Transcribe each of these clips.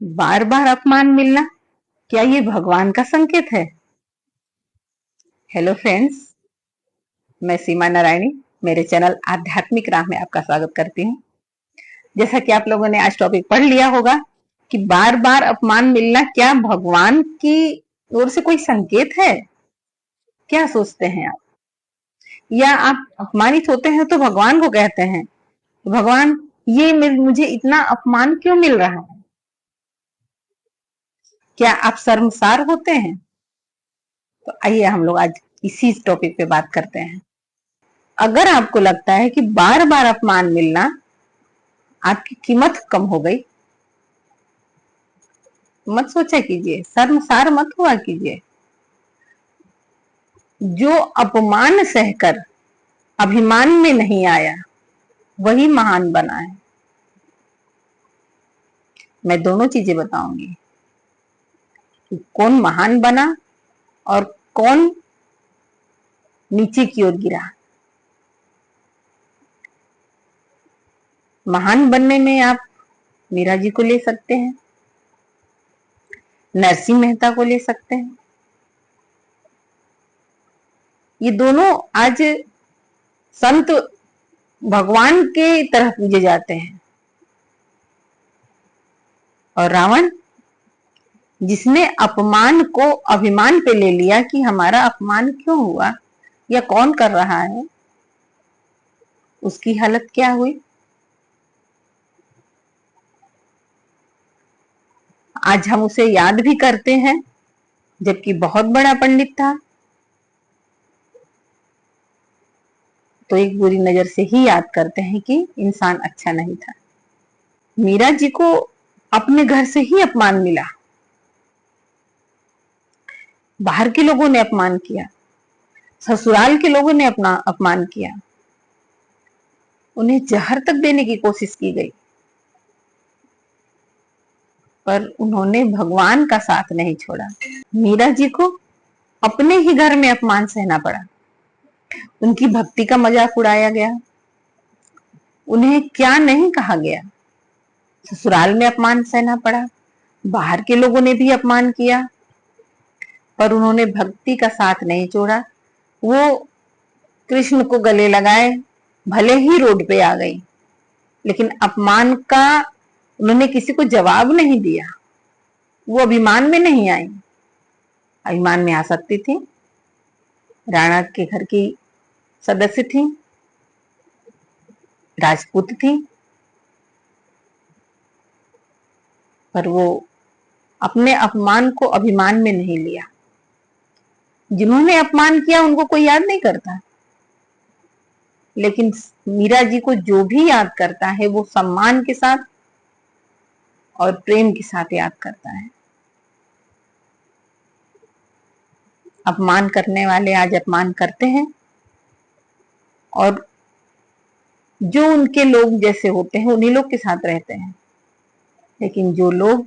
बार बार अपमान मिलना क्या ये भगवान का संकेत है? हेलो फ्रेंड्स, मैं सीमा नारायणी मेरे चैनल आध्यात्मिक राह में आपका स्वागत करती हूँ। जैसा कि आप लोगों ने आज टॉपिक पढ़ लिया होगा कि बार बार अपमान मिलना क्या भगवान की ओर से कोई संकेत है? क्या सोचते हैं आप? या आप अपमानित होते हैं तो भगवान को कहते हैं, भगवान ये मुझे इतना अपमान क्यों मिल रहा है? क्या आप शर्मसार होते हैं? तो आइए हम लोग आज इसी टॉपिक पे बात करते हैं। अगर आपको लगता है कि बार बार अपमान मिलना आपकी कीमत कम हो गई, मत सोचा कीजिए, शर्मसार मत हुआ कीजिए। जो अपमान सहकर अभिमान में नहीं आया वही महान बना है। मैं दोनों चीजें बताऊंगी कि कौन महान बना और कौन नीचे की ओर गिरा। महान बनने में आप मीरा जी को ले सकते हैं, नरसिंह मेहता को ले सकते हैं। ये दोनों आज संत भगवान के तरह पूजे जाते हैं। और रावण, जिसने अपमान को अभिमान पे ले लिया कि हमारा अपमान क्यों हुआ या कौन कर रहा है, उसकी हालत क्या हुई। आज हम उसे याद भी करते हैं, जबकि बहुत बड़ा पंडित था, तो एक बुरी नजर से ही याद करते हैं कि इंसान अच्छा नहीं था। मीरा जी को अपने घर से ही अपमान मिला, बाहर के लोगों ने अपमान किया, ससुराल के लोगों ने अपना अपमान किया, उन्हें जहर तक देने की कोशिश की गई, पर उन्होंने भगवान का साथ नहीं छोड़ा। मीरा जी को अपने ही घर में अपमान सहना पड़ा, उनकी भक्ति का मजाक उड़ाया गया, उन्हें क्या नहीं कहा गया। ससुराल में अपमान सहना पड़ा, बाहर के लोगों ने भी अपमान किया, पर उन्होंने भक्ति का साथ नहीं छोड़ा। वो कृष्ण को गले लगाए, भले ही रोड पे आ गई, लेकिन अपमान का उन्होंने किसी को जवाब नहीं दिया। वो अभिमान में नहीं आई, अभिमान में आ सकती थी, राणा के घर की सदस्य थी, राजपूत थी, पर वो अपने अपमान को अभिमान में नहीं लिया। जिन्होंने अपमान किया उनको कोई याद नहीं करता, लेकिन मीरा जी को जो भी याद करता है वो सम्मान के साथ और प्रेम के साथ याद करता है। अपमान करने वाले आज अपमान करते हैं, और जो उनके लोग जैसे होते हैं उन्हीं लोग के साथ रहते हैं। लेकिन जो लोग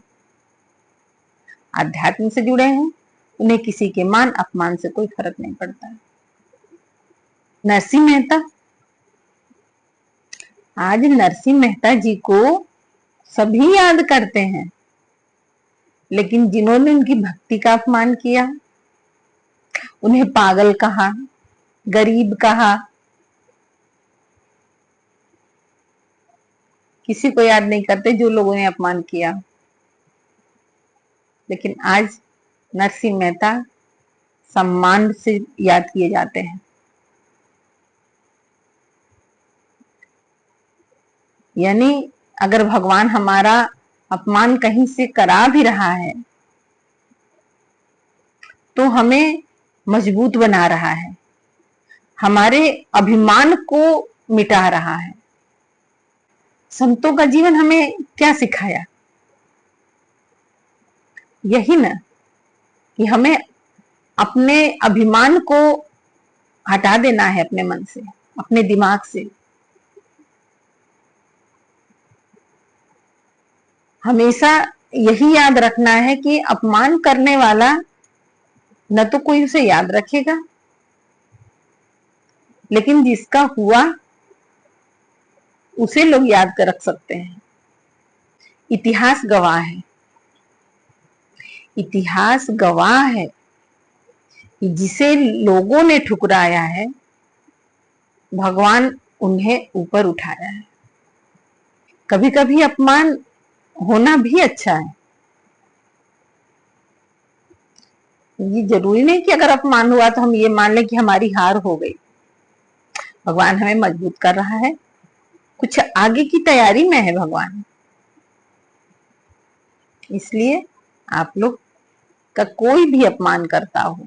आध्यात्म से जुड़े हैं उन्हें किसी के मान अपमान से कोई फर्क नहीं पड़ता है। नरसिंह मेहता, आज नरसिंह मेहता जी को सभी याद करते हैं, लेकिन जिन्होंने उनकी भक्ति का अपमान किया, उन्हें पागल कहा, गरीब कहा, किसी को याद नहीं करते जो लोगों ने अपमान किया। लेकिन आज नरसिंह मेहता सम्मान से याद किए जाते हैं। यानी अगर भगवान हमारा अपमान कहीं से करा भी रहा है तो हमें मजबूत बना रहा है, हमारे अभिमान को मिटा रहा है। संतों का जीवन हमें क्या सिखाया? यही ना कि हमें अपने अभिमान को हटा देना है अपने मन से, अपने दिमाग से। हमेशा यही याद रखना है कि अपमान करने वाला न तो कोई उसे याद रखेगा, लेकिन जिसका हुआ उसे लोग याद कर रख सकते हैं। इतिहास गवाह है इतिहास गवाह है कि जिसे लोगों ने ठुकराया है, भगवान उन्हें ऊपर उठाया है। कभी कभी अपमान होना भी अच्छा है। ये जरूरी नहीं कि अगर अपमान हुआ तो हम ये मान लें कि हमारी हार हो गई। भगवान हमें मजबूत कर रहा है, कुछ आगे की तैयारी में है भगवान। इसलिए आप लोग का कोई भी अपमान करता हो,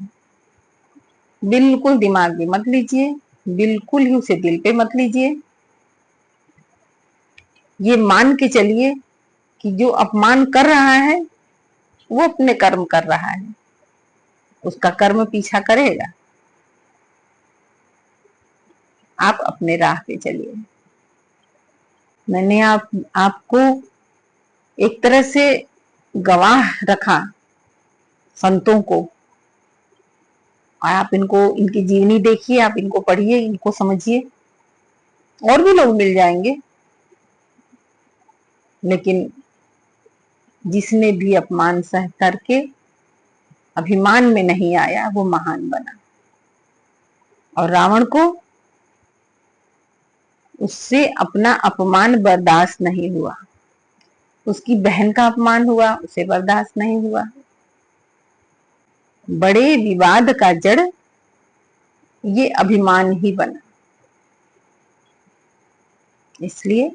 बिल्कुल दिमाग में मत लीजिए, बिल्कुल ही उसे दिल पे मत लीजिए। ये मान के चलिए कि जो अपमान कर रहा है वो अपने कर्म कर रहा है, उसका कर्म पीछा करेगा। आप अपने राह पे चलिए। मैंने आपको एक तरह से गवाह रखा संतों को, और आप इनकी जीवनी देखिए, आप इनको पढ़िए, इनको समझिए। और भी लोग मिल जाएंगे, लेकिन जिसने भी अपमान सह करके अभिमान में नहीं आया वो महान बना। और रावण को उससे अपना अपमान बर्दाश्त नहीं हुआ, उसकी बहन का अपमान हुआ, उसे बर्दाश्त नहीं हुआ। बड़े विवाद का जड़ ये अभिमान ही बना। इसलिए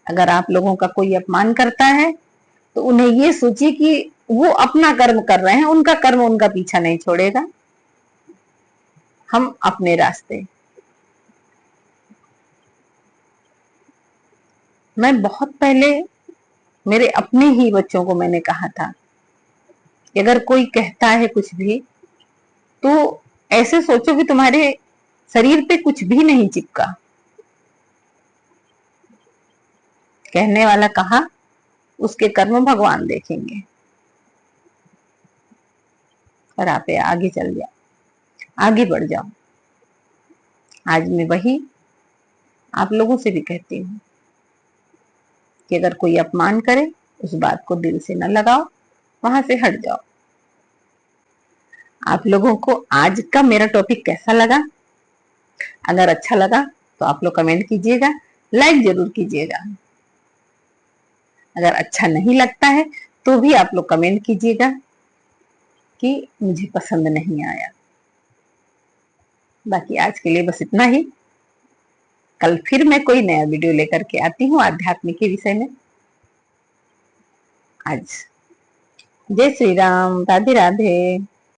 अगर आप लोगों का कोई अपमान करता है तो उन्हें ये सोचिए कि वो अपना कर्म कर रहे हैं, उनका कर्म उनका पीछा नहीं छोड़ेगा। हम अपने रास्ते। मैं बहुत पहले मेरे अपने ही बच्चों को मैंने कहा था कि अगर कोई कहता है कुछ भी तो ऐसे सोचो कि तुम्हारे शरीर पे कुछ भी नहीं चिपका। कहने वाला कहा, उसके कर्म भगवान देखेंगे। और आप आगे चल जाओ, आगे बढ़ जाओ। आज मैं वही आप लोगों से भी कहती हूँ कि अगर कोई अपमान करे उस बात को दिल से न लगाओ, वहां से हट जाओ। आप लोगों को आज का मेरा टॉपिक कैसा लगा? अगर अच्छा लगा तो आप लोग कमेंट कीजिएगा, लाइक जरूर कीजिएगा। अगर अच्छा नहीं लगता है तो भी आप लोग कमेंट कीजिएगा कि मुझे पसंद नहीं आया। बाकी आज के लिए बस इतना ही। कल फिर मैं कोई नया वीडियो लेकर के आती हूँ आध्यात्मिक के विषय में। आज जय श्री राम, राधे राधे।